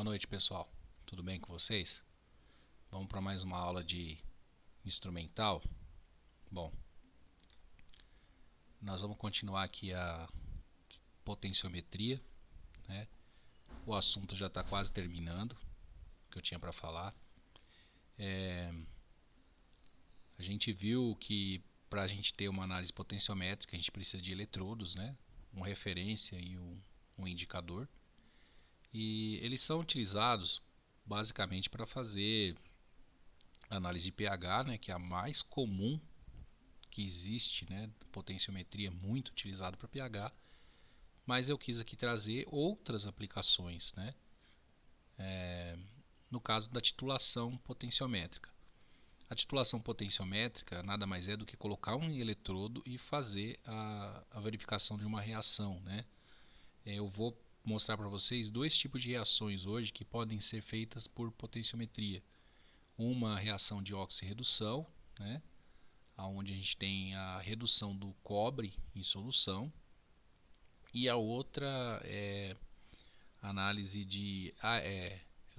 Boa noite, pessoal. Tudo bem com vocês? Vamos para mais uma aula de instrumental. Bom, nós vamos continuar aqui a potenciometria, né? O assunto já está quase terminando, o que eu tinha para falar. A gente viu que para a gente ter uma análise potenciométrica a gente precisa de eletrodos, né? Uma referência e um indicador. E eles são utilizados basicamente para fazer análise de pH, né? Que é a mais comum que existe, né? Potenciometria muito utilizado para pH, mas eu quis aqui trazer outras aplicações, né? No caso da titulação potenciométrica. A titulação potenciométrica nada mais é do que colocar um eletrodo e fazer a verificação de uma reação, né? Eu vou mostrar para vocês dois tipos de reações hoje que podem ser feitas por potenciometria. Uma reação de oxirredução, né? Onde a gente tem a redução do cobre em solução, e a outra é análise de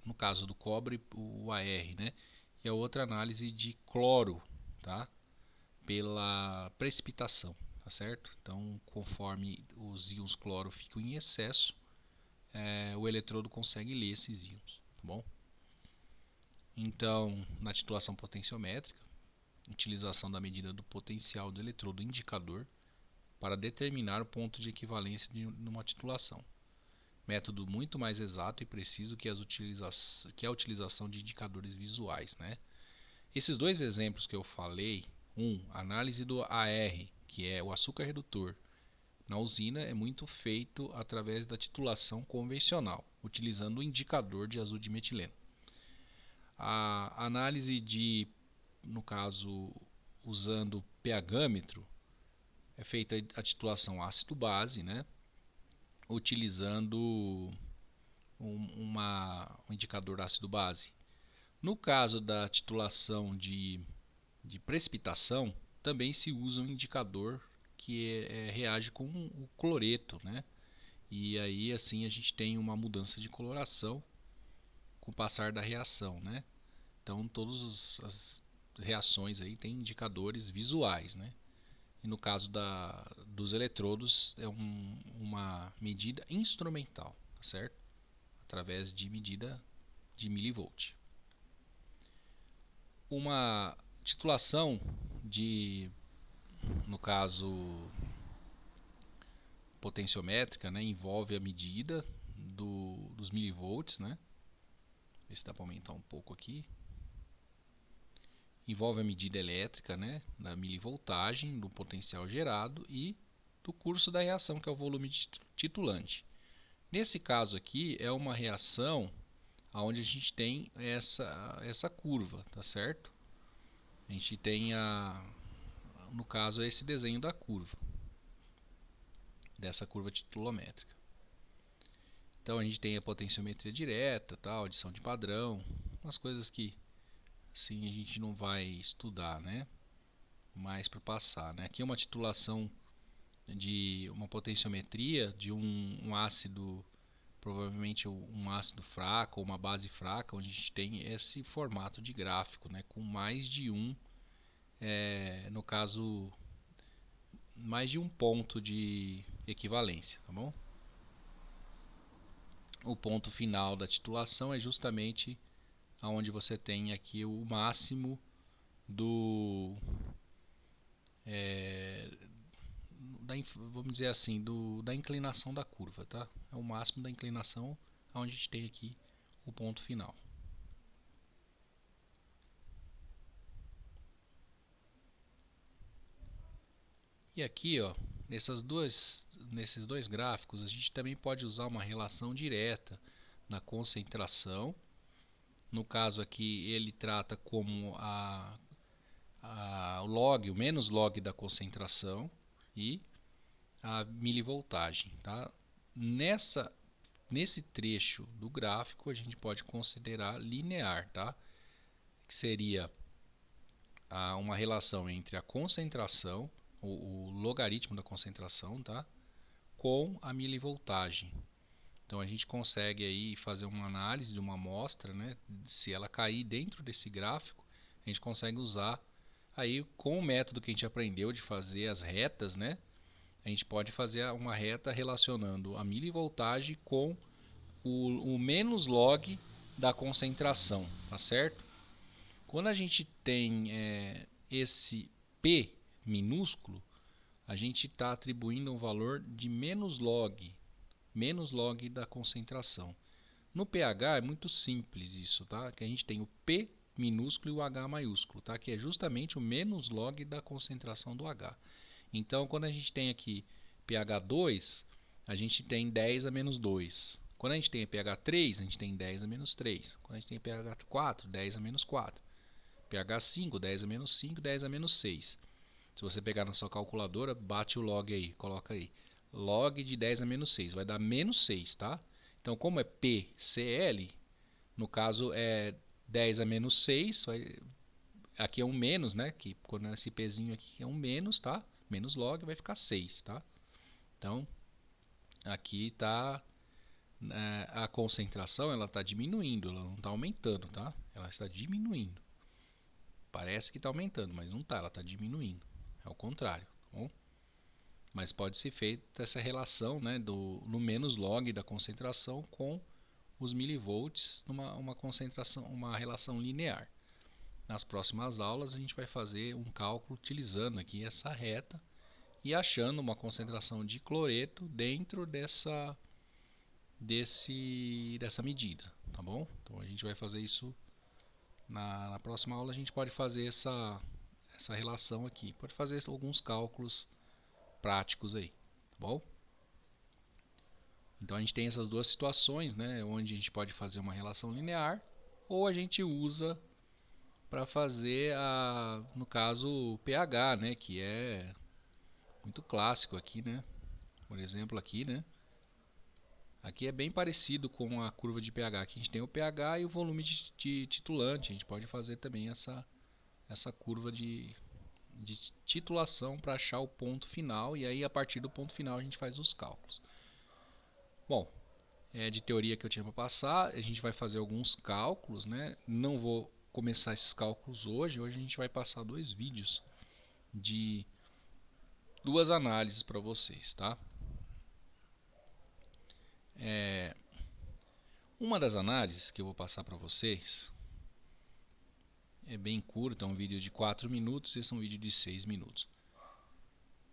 no caso do cobre, o AR, né? E a outra análise de cloro, tá? Pela precipitação, tá certo? Então, conforme os íons cloro ficam em excesso, o eletrodo consegue ler esses íons, tá bom? Então, na titulação potenciométrica, utilização da medida do potencial do eletrodo indicador para determinar o ponto de equivalência de uma titulação. Método muito mais exato e preciso que a utilização de indicadores visuais, né? Esses dois exemplos que eu falei, análise do AR, que é o açúcar redutor, na usina é muito feito através da titulação convencional, utilizando o indicador de azul de metileno. A análise no caso, usando pH-metro, é feita a titulação ácido-base, né? Utilizando um indicador ácido-base. No caso da titulação de precipitação, também se usa um indicador que reage com o cloreto, né? E aí assim a gente tem uma mudança de coloração com o passar da reação, né? Então todas as reações aí têm indicadores visuais, né? E no caso dos eletrodos é uma medida instrumental, tá certo? Através de medida de milivolt. Uma titulação no caso potenciométrica, né, envolve a medida dos milivolts, né? Ver se dá para aumentar um pouco aqui. Envolve a medida elétrica, né, da milivoltagem, do potencial gerado e do curso da reação, que é o volume titulante. Nesse caso aqui é uma reação onde a gente tem essa curva, tá certo? A gente tem no caso esse desenho da curva, dessa curva titulométrica. Então a gente tem a potenciometria direta, tal, adição de padrão, umas coisas que sim a gente não vai estudar, né? Mais para passar, né? Aqui é uma titulação de uma potenciometria de um ácido, provavelmente um ácido fraco ou uma base fraca, onde a gente tem esse formato de gráfico, né? Com mais de no caso, mais de um ponto de equivalência, tá bom? O ponto final da titulação é justamente aonde você tem aqui o máximo vamos dizer assim, da inclinação da curva, tá? É o máximo da inclinação onde a gente tem aqui o ponto final. E aqui, ó, nesses dois gráficos, a gente também pode usar uma relação direta na concentração. No caso aqui, ele trata como o log, o menos log da concentração e a milivoltagem, tá? Nesse trecho do gráfico a gente pode considerar linear, tá? Que seria uma relação entre a concentração, o logaritmo da concentração, tá? Com a milivoltagem. Então a gente consegue aí fazer uma análise de uma amostra, né? Se ela cair dentro desse gráfico, a gente consegue usar aí com o método que a gente aprendeu de fazer as retas, né? A gente pode fazer uma reta relacionando a milivoltagem com o menos log da concentração, tá certo? Quando a gente tem esse P minúsculo, a gente está atribuindo um valor de menos log da concentração. No pH é muito simples isso, tá? Que a gente tem o P minúsculo e o H maiúsculo, tá? Que é justamente o menos log da concentração do H. Então, quando a gente tem aqui pH 2, a gente tem 10 a menos 2. Quando a gente tem pH 3, a gente tem 10 a menos 3. Quando a gente tem pH 4, 10 a menos 4. pH 5, 10 a menos 5, 10 a menos 6. Se você pegar na sua calculadora, bate o log aí, coloca aí. Log de 10 a menos 6, vai dar menos 6, tá? Então, como é PCl, no caso é 10 a menos 6, aqui é um menos, né? Que quando esse Pzinho aqui é um menos, tá? Menos log vai ficar 6, tá? Então, aqui está a concentração, ela está diminuindo, ela não está aumentando, tá? Ela está diminuindo. Parece que está aumentando, mas não está, ela está diminuindo. É o contrário, tá bom? Mas pode ser feita essa relação, né, no menos log da concentração com os milivolts numa concentração, uma relação linear. Nas próximas aulas a gente vai fazer um cálculo utilizando aqui essa reta e achando uma concentração de cloreto dentro dessa medida, tá bom? Então a gente vai fazer isso na próxima aula. A gente pode fazer essa relação aqui, pode fazer alguns cálculos práticos aí, tá bom? Então a gente tem essas duas situações, né, onde a gente pode fazer uma relação linear ou a gente usa para fazer no caso o pH, né, que é muito clássico aqui, né? Por exemplo aqui, né? Aqui é bem parecido com a curva de pH. Aqui a gente tem o pH e o volume de titulante. A gente pode fazer também essa curva de titulação para achar o ponto final. E aí a partir do ponto final a gente faz os cálculos. Bom, de teoria que eu tinha para passar, a gente vai fazer alguns cálculos, né? Não vou começar esses cálculos hoje. Hoje a gente vai passar 2 vídeos de 2 análises para vocês, tá? Uma das análises que eu vou passar para vocês é bem curta, é um vídeo de 4 minutos, esse é um vídeo de 6 minutos.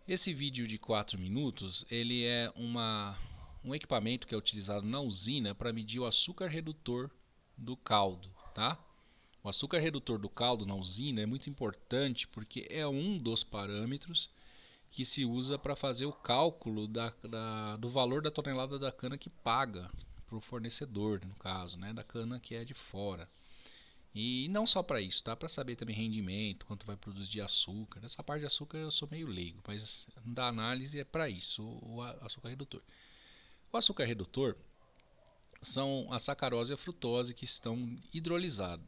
Esse vídeo de 4 minutos, ele é um equipamento que é utilizado na usina para medir o açúcar redutor do caldo, tá? O açúcar redutor do caldo na usina é muito importante porque é um dos parâmetros que se usa para fazer o cálculo do valor da tonelada da cana que paga para o fornecedor, no caso, né, da cana que é de fora. E não só para isso, tá? Para saber também rendimento, quanto vai produzir de açúcar. Essa parte de açúcar eu sou meio leigo, mas da análise é para isso, o açúcar redutor. O açúcar redutor são a sacarose e a frutose que estão hidrolizadas.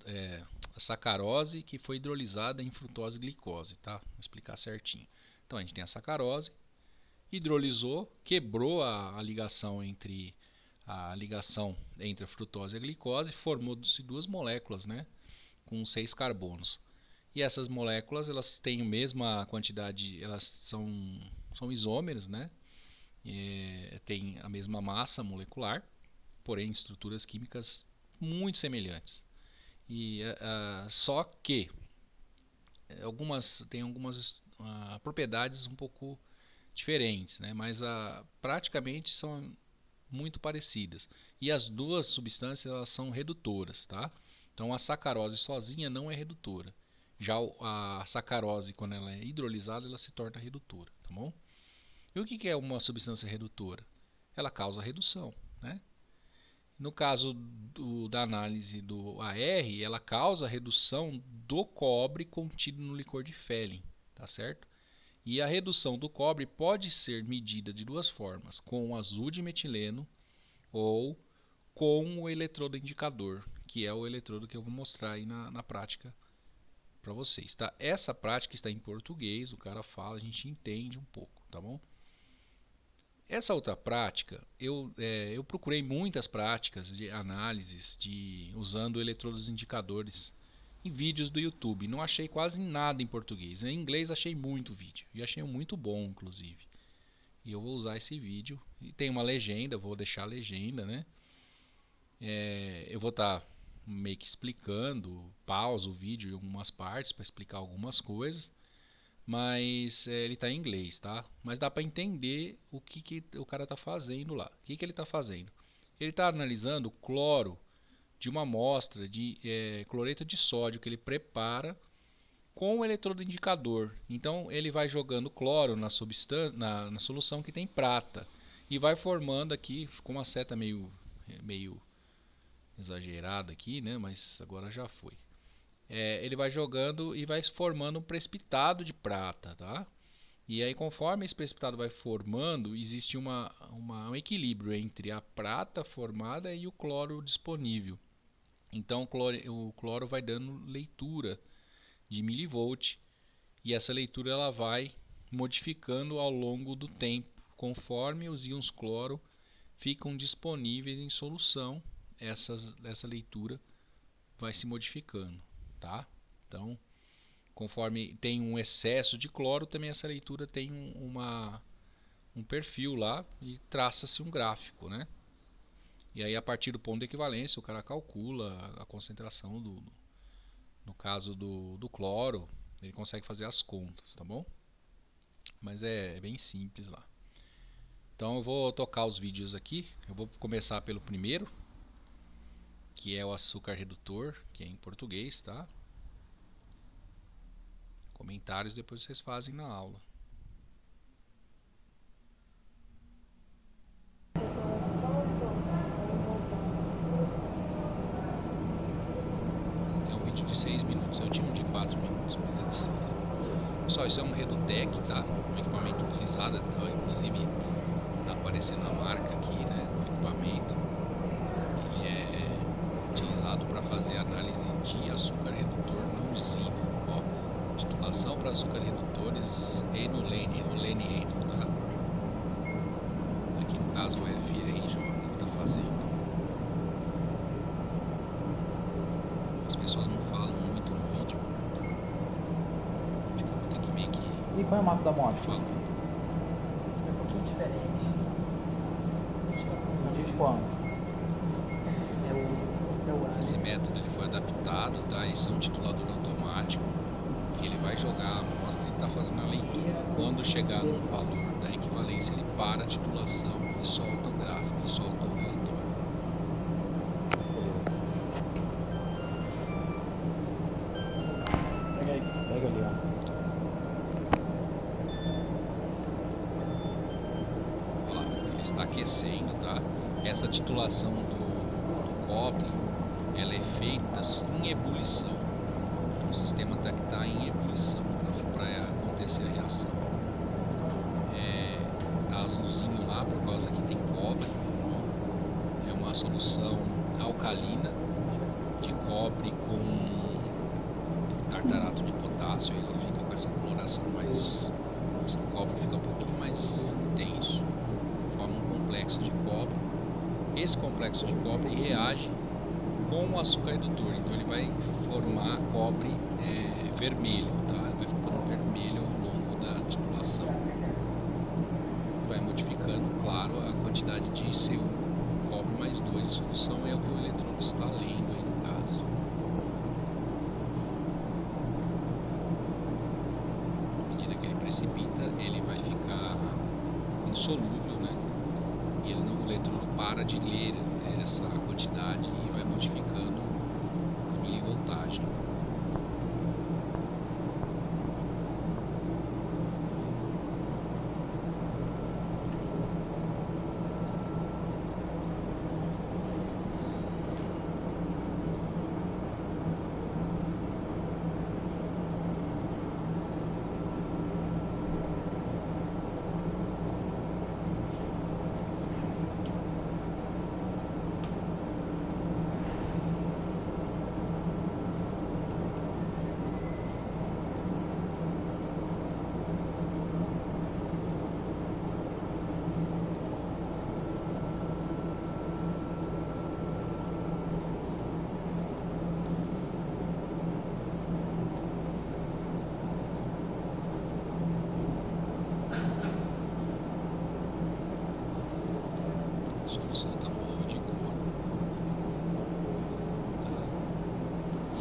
A sacarose que foi hidrolisada em frutose e glicose, tá? Vou explicar certinho. Então a gente tem a sacarose, hidrolisou, quebrou a ligação entre a frutose e a glicose, formou-se 2 moléculas, né, com 6 carbonos. E essas moléculas, elas têm a mesma quantidade, elas são isômeros, né? Têm a mesma massa molecular, porém estruturas químicas muito semelhantes. E só que têm algumas propriedades um pouco diferentes, né? Mas praticamente são muito parecidas. E as duas substâncias elas são redutoras, tá? Então a sacarose sozinha não é redutora. Já a sacarose, quando ela é hidrolisada, ela se torna redutora, tá bom? E o que é uma substância redutora? Ela causa redução, né? No caso da análise do AR, ela causa a redução do cobre contido no licor de Fehling, tá certo? E a redução do cobre pode ser medida de 2 formas, com o azul de metileno ou com o eletrodo indicador, que é o eletrodo que eu vou mostrar aí na prática para vocês, tá? Essa prática está em português, o cara fala, a gente entende um pouco, tá bom? Essa outra prática, eu procurei muitas práticas de análises usando eletrodos indicadores em vídeos do YouTube. Não achei quase nada em português. Em inglês achei muito vídeo. E achei um muito bom, inclusive. E eu vou usar esse vídeo. E tem uma legenda, vou deixar a legenda, né? Eu vou estar meio que explicando, pauso o vídeo em algumas partes para explicar algumas coisas. Mas ele está em inglês, tá? Mas dá para entender o que o cara está fazendo lá. O que ele está fazendo? Ele está analisando o cloro de uma amostra de cloreto de sódio que ele prepara com o eletrodo indicador. Então ele vai jogando cloro na substância, na solução que tem prata e vai formando aqui com uma seta meio exagerada aqui, né? Mas agora já foi. Ele vai jogando e vai formando um precipitado de prata, tá? E aí, conforme esse precipitado vai formando, existe um equilíbrio entre a prata formada e o cloro disponível. Então, o cloro vai dando leitura de milivolt e essa leitura ela vai modificando ao longo do tempo, conforme os íons cloro ficam disponíveis em solução. Essa leitura vai se modificando, tá? Então, conforme tem um excesso de cloro, também essa leitura tem um perfil lá e traça-se um gráfico, né? E aí, a partir do ponto de equivalência, o cara calcula a concentração no caso do cloro, ele consegue fazer as contas, tá bom? Mas é bem simples lá. Então eu vou tocar os vídeos aqui. Eu vou começar pelo primeiro, que é o açúcar redutor, que é em português, tá? Comentários depois vocês fazem na aula. É um vídeo de 6 minutos, eu tinha um de 4 minutos, mas é de 6. Pessoal, isso é um Redutec, tá? Um equipamento utilizado, então, inclusive tá aparecendo a marca aqui, né, do equipamento. Ele é utilizado para fazer análise de açúcar redutor na usina. Ó, titulação para açúcar redutores enolene, tá? Aqui no caso o FRJ que está fazendo. As pessoas não falam muito no vídeo. Acho que eu vou ter que meio que... E qual é o maço da moto? Falo. É um pouquinho diferente. Não diz quanto? Esse método ele foi adaptado, tá? Isso é um titulador automático que ele vai jogar a amostra e está fazendo a leitura. Quando chegar no valor da equivalência, ele para a titulação e solta o gráfico e solta o relatório. Pega ali, ó. Olha lá, ele está aquecendo, tá? Essa titulação do cobre, ela é feita em ebulição. O sistema tem que estar em ebulição para acontecer a reação. Tá azulzinho lá por causa que tem cobre. É uma solução alcalina de cobre com tartarato de potássio. Aí ela fica com essa coloração mais... O cobre fica um pouquinho mais intenso. Forma um complexo de cobre. Esse complexo de cobre reage com o açúcar redutor, então ele vai formar cobre vermelho, tá? Ele vai ficando vermelho ao longo da titulação e vai modificando, claro, a quantidade de seu cobre mais 2 em solução. É o que o eletrodo está lendo aí no caso. À medida que ele precipita, ele vai ficar insolúvel, né? E o eletrodo para de ler essa quantidade e vai modificando a milivoltagem.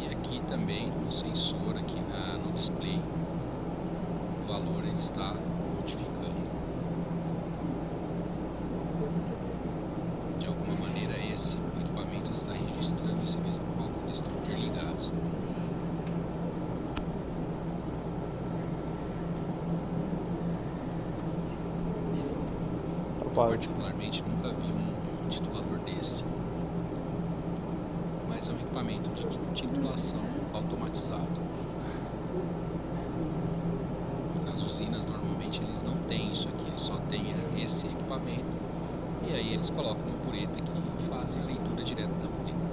E aqui também no sensor, aqui no display, o valor ele está modificando. De alguma maneira esse equipamento está registrando esse mesmo valor, eles estão interligados. Eu particularmente nunca vi um titulador desse, mas é um equipamento de titulação automatizado. Nas usinas normalmente eles não têm isso aqui, eles só têm esse equipamento e aí eles colocam uma bureta aqui e fazem a leitura direto da bureta.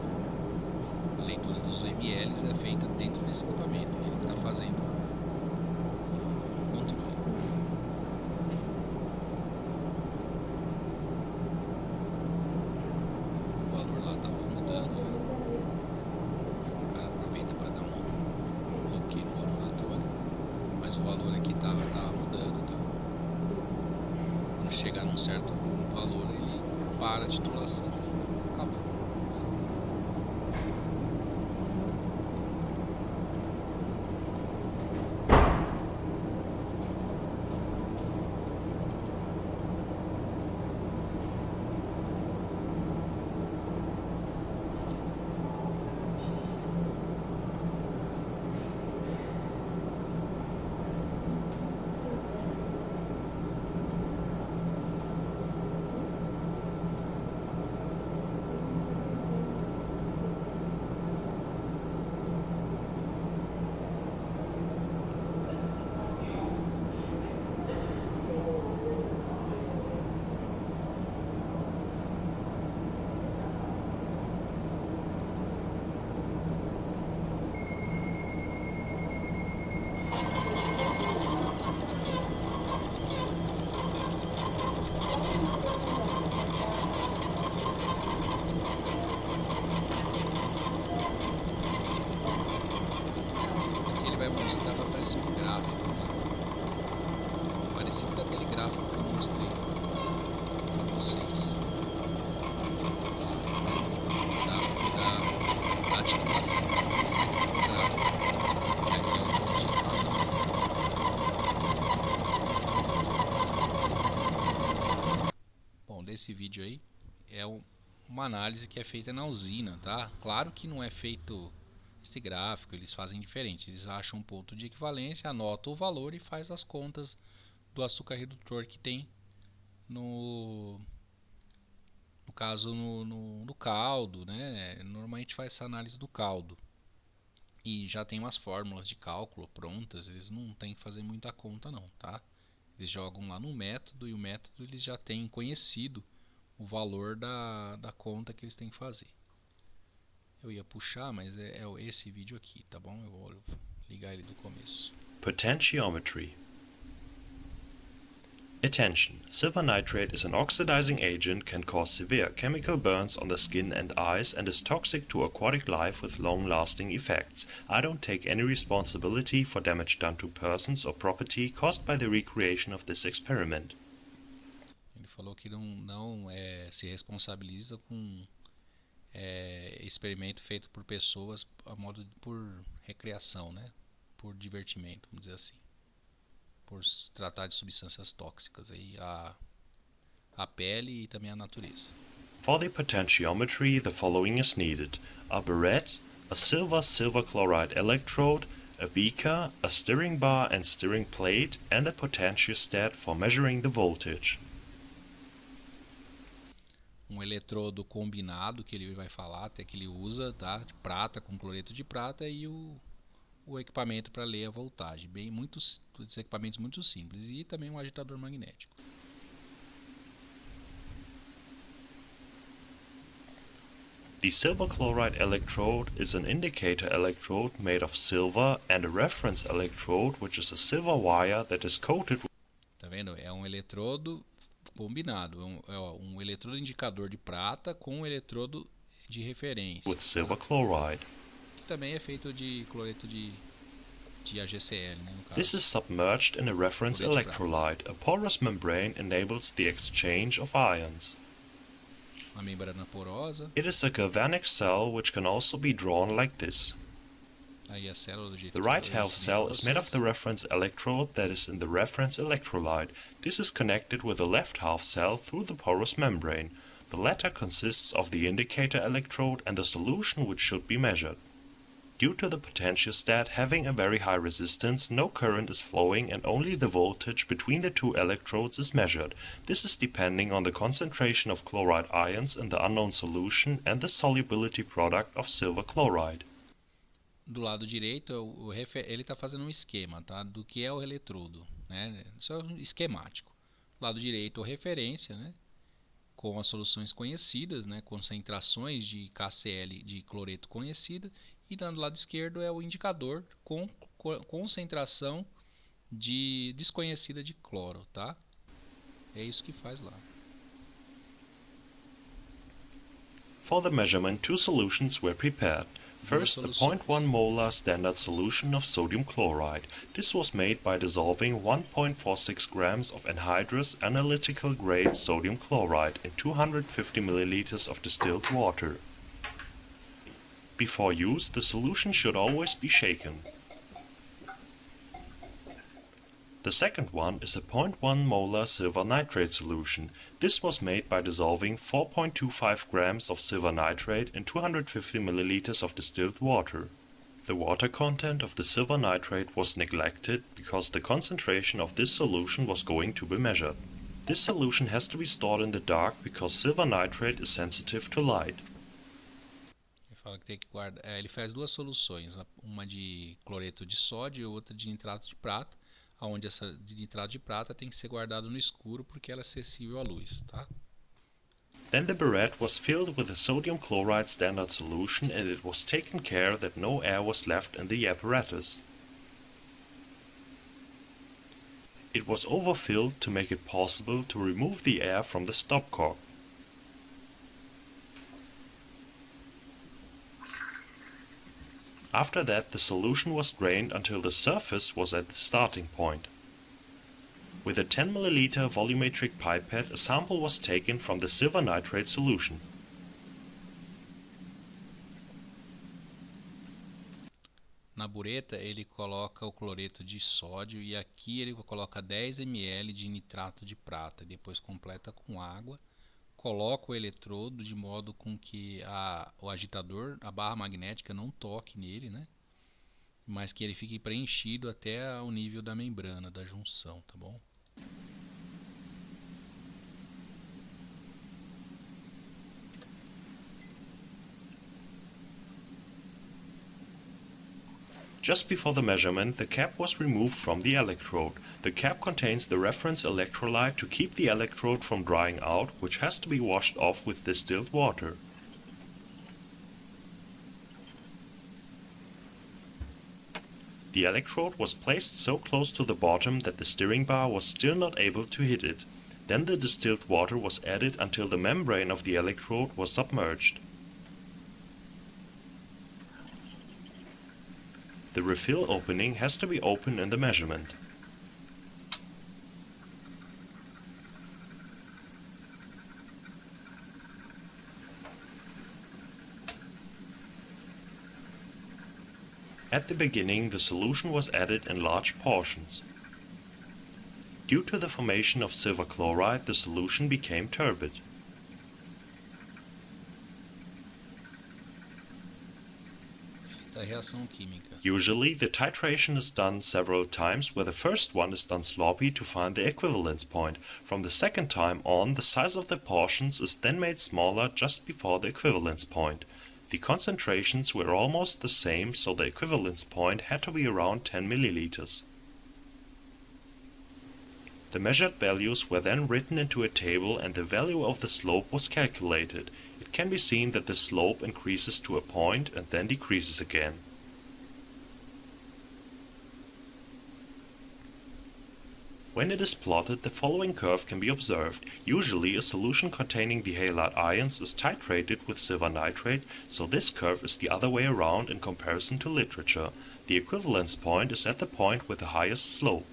A leitura dos mls é feita dentro desse equipamento, ele que está fazendo o controle. O valor lá estava mudando, o cara aproveita para dar um bloqueio no laboratório, mas o valor aqui estava mudando, tá? Quando chegar num certo valor ele para a titulação, acabou. Vai mostrar, vai aparecer um gráfico, tá? Parecido com aquele gráfico que eu mostrei para vocês. O gráfico da titulação. Esse aqui é o gráfico. E aqui é o que Bom, desse vídeo aí é uma análise que é feita na usina, tá? Claro que não é feito esse gráfico, eles fazem diferente, eles acham um ponto de equivalência, anotam o valor e faz as contas do açúcar redutor que tem no caso no caldo, né? Normalmente faz essa análise do caldo e já tem umas fórmulas de cálculo prontas, eles não tem que fazer muita conta não, tá? Eles jogam lá no método e o método eles já têm conhecido o valor da conta que eles têm que fazer. Eu ia puxar, mas é esse vídeo aqui, tá bom? Eu vou ligar ele do começo. Potentiometry. Attention! Silver nitrate is an oxidizing agent, can cause severe chemical burns on the skin and eyes, and is toxic to aquatic life with long-lasting effects. I don't take any responsibility for damage done to persons or property caused by the recreation of this experiment. Ele falou que não se responsabiliza com experimento feito por pessoas a modo por recreação, né? Por divertimento, vamos dizer assim, por se tratar de substâncias tóxicas aí a pele e também a natureza. For the potentiometry, the following is needed: a barrette, a silver chloride electrode, a beaker, a steering bar and steering plate, and a potentiostat for measuring the voltage. Um eletrodo combinado que ele vai falar, até que ele usa, tá? De prata com cloreto de prata e o equipamento para ler a voltagem, muitos equipamentos muito simples, e também um agitador magnético. The silver chloride electrode is an indicator electrode made of silver and a reference electrode, which is a silver wire that is coated. Tá vendo? É um eletrodo combinado, um eletrodo indicador de prata com um eletrodo de referência With silver chloride. Que também é feito de cloreto de AgCl, né, no caso. This is submerged in a reference electrolyte. A porous membrane enables the exchange of ions. Uma membrana porosa. It is a galvanic cell which can also be drawn like this. Aí a célula do jeito The que right eu half ensinei para cell is made of vocês. the reference electrode that is in the reference electrolyte. This is connected with the left half cell through the porous membrane. The latter consists of the indicator electrode and the solution which should be measured. Due to the potentiostat having a very high resistance, no current is flowing and only the voltage between the two electrodes is measured. This is depending on the concentration of chloride ions in the unknown solution and the solubility product of silver chloride. Do lado direito, ele está fazendo um esquema, tá? Do que é o eletrodo, né? Isso é um esquemático. Do lado direito, a referência, né? Com as soluções conhecidas, né? Concentrações de KCl de cloreto conhecida. E do lado esquerdo é o indicador com concentração de desconhecida de cloro, tá? É isso que faz lá. For the measurement, two solutions were prepared. First, a 0.1 molar standard solution of sodium chloride. This was made by dissolving 1.46 grams of anhydrous analytical grade sodium chloride in 250 milliliters of distilled water. Before use, the solution should always be shaken. The second one is a 0.1 molar silver nitrate solution. This was made by dissolving 4.25 grams of silver nitrate in 250 milliliters of distilled water. The water content of the silver nitrate was neglected because the concentration of this solution was going to be measured. This solution has to be stored in the dark because silver nitrate is sensitive to light. Ele fala que tem que guardar. Ele faz duas soluções, uma de cloreto de sódio e outra de nitrato de prata, onde essa de nitrato de prata tem que ser guardada no escuro porque ela é acessível à luz, tá? Then the burette was filled with a sodium chloride standard solution and it was taken care that no air was left in the apparatus. It was overfilled to make it possible to remove the air from the stopcock. After that, the solution was drained until the surface was at the starting point. With a 10 milliliter volumetric pipette, a sample was taken from the silver nitrate solution. Na bureta ele coloca o cloreto de sódio e aqui ele coloca 10 ml de nitrato de prata, depois completa com água, coloca o eletrodo de modo com que o agitador, a barra magnética não toque nele, né? Mas que ele fique preenchido até o nível da membrana, da junção, tá bom? Just before the measurement, the cap was removed from the electrode. The cap contains the reference electrolyte to keep the electrode from drying out, which has to be washed off with distilled water. The electrode was placed so close to the bottom that the steering bar was still not able to hit it. Then the distilled water was added until the membrane of the electrode was submerged. The refill opening has to be open in the measurement. At the beginning, the solution was added in large portions. Due to the formation of silver chloride, the solution became turbid. Da reação química. Usually, the titration is done several times, where the first one is done sloppy to find the equivalence point. From the second time on, the size of the portions is then made smaller just before the equivalence point. The concentrations were almost the same, so the equivalence point had to be around 10 milliliters. The measured values were then written into a table and the value of the slope was calculated. It can be seen that the slope increases to a point and then decreases again. When it is plotted, the following curve can be observed. Usually a solution containing the halide ions is titrated with silver nitrate, so this curve is the other way around in comparison to literature. The equivalence point is at the point with the highest slope.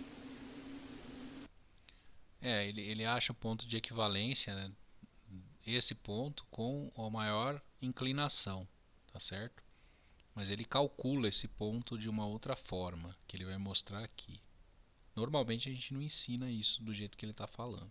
Ele acha o ponto de equivalência, né? Esse ponto com a maior inclinação, tá certo? Mas ele calcula esse ponto de uma outra forma, que ele vai mostrar aqui. Normalmente a gente não ensina isso do jeito que ele está falando.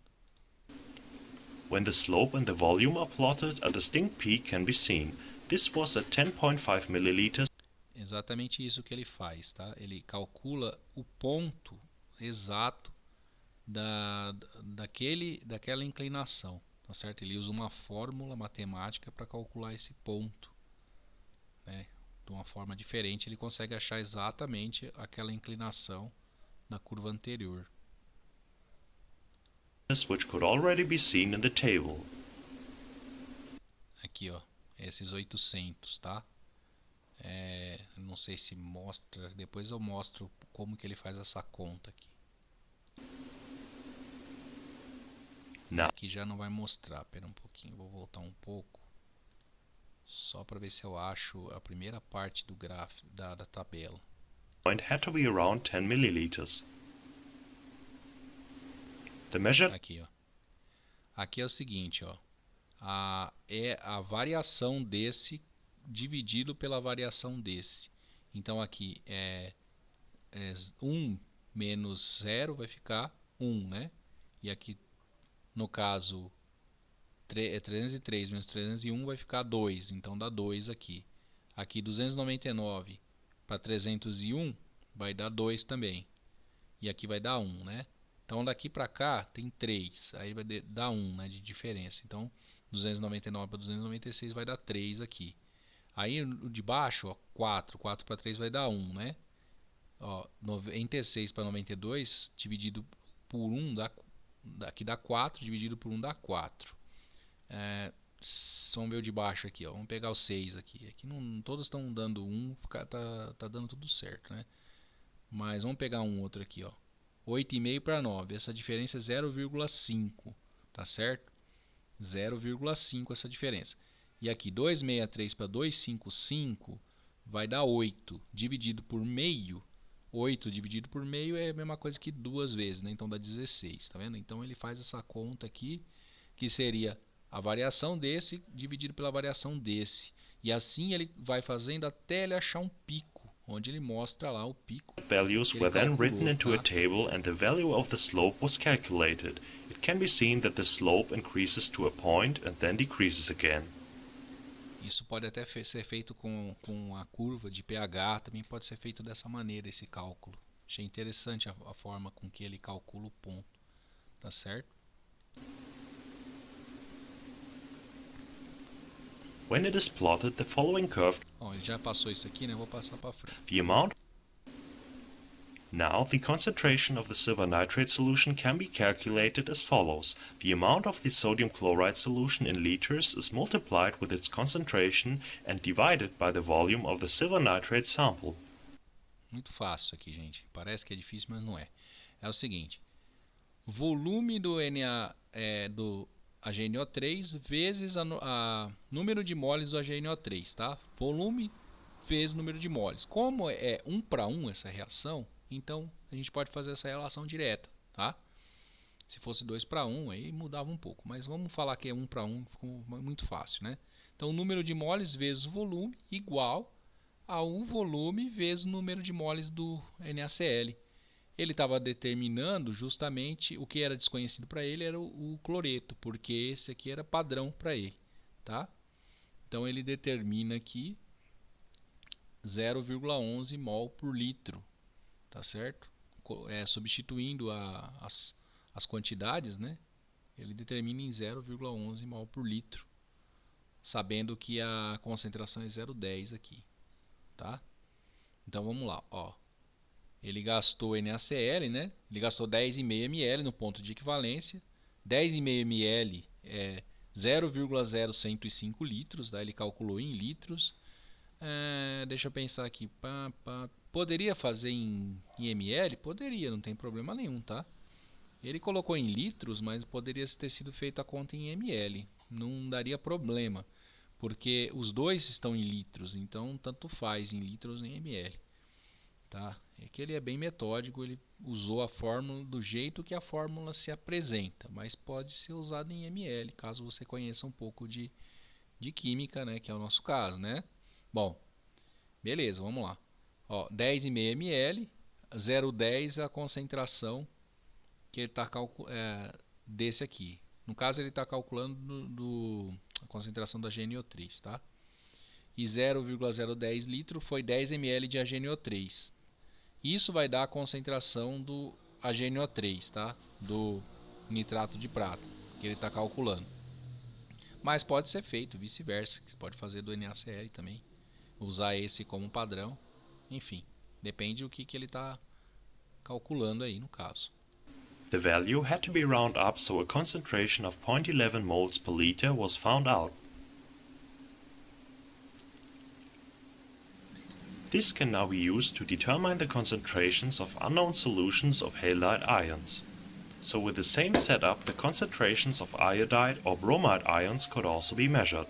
When the slope and the volume are plotted, a distinct peak can be seen. This was at 10.5 milliliters. Exatamente isso que ele faz, tá? Ele calcula o ponto exato daquela inclinação, tá certo? Ele usa uma fórmula matemática para calcular esse ponto, né? De uma forma diferente, ele consegue achar exatamente aquela inclinação na curva anterior. Which could already be seen in the table. Aqui, ó, esses 800, tá? Não sei se mostra, depois eu mostro como que ele faz essa conta aqui. Now, Aqui já não vai mostrar, pera um pouquinho, vou voltar um pouco. Só para ver se eu acho a primeira parte do gráfico da tabela. point had to be around 10 milliliters. The measured Aqui, ó. Aqui é o seguinte, ó. É a variação desse dividido pela variação desse. Então aqui é 1 menos 0 vai ficar 1, né? E aqui, no caso, 303 menos 301 vai ficar 2. Então dá 2 aqui. Aqui 299 para 301 vai dar 2 também. E aqui vai dar 1, né? Então daqui para cá tem 3. Aí vai dar 1, né, de diferença. Então 299 para 296 vai dar 3 aqui. Aí o de baixo, ó, 4. 4 para 3 vai dar 1, né? Ó, 96 para 92 dividido por 1 aqui dá 4, dividido por 1 dá 4. Vamos ver o de baixo aqui, ó. Vamos pegar o 6 aqui. Aqui não, todos estão dando 1, tá dando tudo certo, né? Mas vamos pegar um outro aqui, ó. 8,5 para 9. Essa diferença é 0,5, tá certo? 0,5 essa diferença. E aqui 263 para 255 vai dar 8 dividido por meio. 8 dividido por meio é a mesma coisa que 2 vezes, né? Então dá 16, tá vendo? Então ele faz essa conta aqui, que seria a variação desse dividido pela variação desse. E assim ele vai fazendo até ele achar um pico, onde ele mostra lá o pico. values que were ele then calculou, written into a tá? table and the value of the slope was calculated. It can be seen that the slope increases to a point and then decreases again. Isso pode até ser feito com a curva de pH, também pode ser feito dessa maneira esse cálculo. Achei interessante a forma com que ele calcula o ponto, tá certo? When it is plotted, the following curve. Bom, ele já passou isso aqui, né? Vou passar para frente. The amount. Now, the concentration of the silver nitrate solution can be calculated as follows. The amount of the sodium chloride solution in liters is multiplied with its concentration and divided by the volume of the silver nitrate sample. Muito fácil aqui, gente. Parece que é difícil, mas não é. É o seguinte: volume do do HNO3 vezes número de moles do HNO3, tá? Volume vezes número de moles. Como é 1 para 1 essa reação, então a gente pode fazer essa relação direta, tá? Se fosse 2 para 1, aí mudava um pouco, mas vamos falar que é 1 para 1, ficou muito fácil, né? Então, o número de moles vezes o volume igual ao volume vezes o número de moles do NaCl. Ele estava determinando justamente o que era desconhecido para ele era o cloreto, porque esse aqui era padrão para ele, tá? Então ele determina aqui 0,11 mol por litro, tá certo? Substituindo as quantidades, né? Ele determina em 0,11 mol por litro, sabendo que a concentração é 0,10 aqui, tá? Então vamos lá, ó. Ele gastou NaCl, né? Ele gastou 10,5 ml no ponto de equivalência. 10,5 ml é 0,0105 litros, tá? Ele calculou em litros. Deixa eu pensar aqui. Poderia fazer em ml? Poderia, não tem problema nenhum, tá? Ele colocou em litros, mas poderia ter sido feita a conta em ml. Não daria problema, porque os dois estão em litros, então tanto faz em litros ou em ml. Tá? É que ele é bem metódico, ele usou a fórmula do jeito que a fórmula se apresenta, mas pode ser usado em ml, caso você conheça um pouco de química, né, que é o nosso caso, né? Bom, Beleza, vamos lá. Ó, 10,5 ml, 0,10 é a concentração que ele está desse aqui. No caso, ele está calculando a concentração da GNO3, tá? E 0,010 litro foi 10 ml de AgNO3. Isso vai dar a concentração do AgNO3, tá? Do nitrato de prata, que ele está calculando. Mas pode ser feito vice-versa, você pode fazer do NaCl também, usar esse como padrão, enfim, depende do que ele está calculando aí no caso. The value had to be round up, so a concentration of 0.11 moles per liter was found out. This can now be used to determine the concentrations of unknown solutions of halide ions. So with the same setup, the concentrations of iodide or bromide ions could also be measured.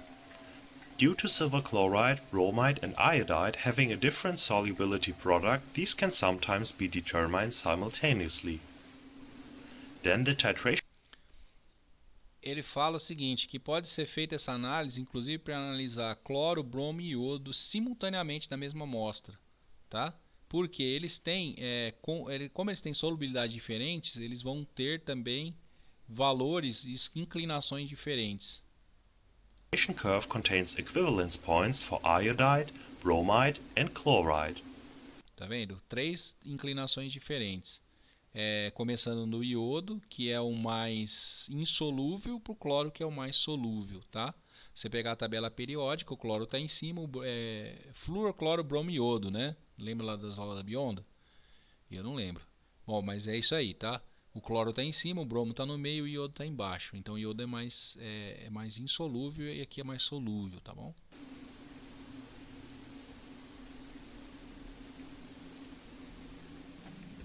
Due to silver chloride, bromide and iodide having a different solubility product, these can sometimes be determined simultaneously. Then the titration. Ele fala o seguinte, que pode ser feita essa análise, inclusive para analisar cloro, bromo e iodo simultaneamente na mesma amostra, tá? Porque eles têm, como eles têm solubilidades diferentes, eles vão ter também valores e inclinações diferentes. The titration curve contains equivalence points for iodide, bromide and chloride. Tá vendo? 3 inclinações diferentes. Começando no iodo, que é o mais insolúvel, para o cloro, que é o mais solúvel, tá? Você pegar a tabela periódica, o cloro está em cima, flúor, cloro, bromo e iodo, né? Lembra lá das aulas da Bionda? Eu não lembro. Bom, mas é isso aí, tá? O cloro está em cima, o bromo está no meio e o iodo está embaixo. Então o iodo é mais insolúvel e aqui é mais solúvel, tá bom?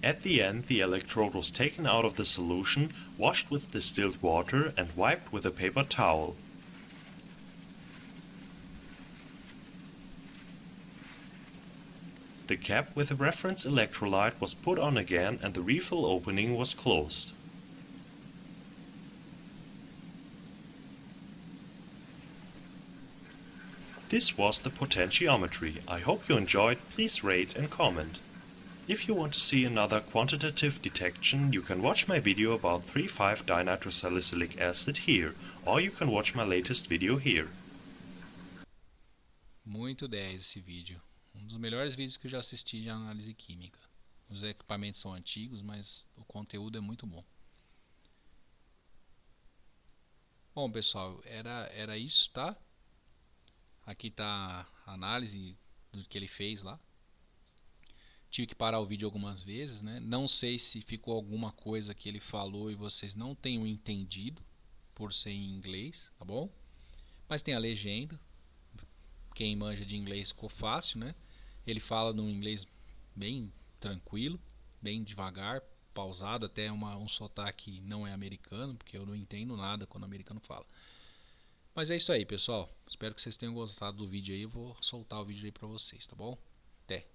At the end, the electrode was taken out of the solution, washed with distilled water and wiped with a paper towel. The cap with the reference electrolyte was put on again and the refill opening was closed. This was the potentiometry. I hope you enjoyed. Please rate and comment. If you want to see another quantitative detection, you can watch my video about 3,5-dinitrosalicylic acid here, or you can watch my latest video here. Muito 10 esse vídeo. Um dos melhores vídeos que eu já assisti de análise química. Os equipamentos são antigos, mas o conteúdo é muito bom. Bom, pessoal, era isso, tá? Aqui tá a análise do que ele fez lá. Tive que parar o vídeo algumas vezes, né? Não sei se ficou alguma coisa que ele falou e vocês não tenham entendido, por ser em inglês, tá bom? Mas tem a legenda. Quem manja de inglês ficou fácil, né? Ele fala num inglês bem tranquilo, bem devagar, pausado, até um sotaque não é americano, porque eu não entendo nada quando o americano fala. Mas é isso aí, pessoal. Espero que vocês tenham gostado do vídeo aí. Eu vou soltar o vídeo aí pra vocês, tá bom? Até!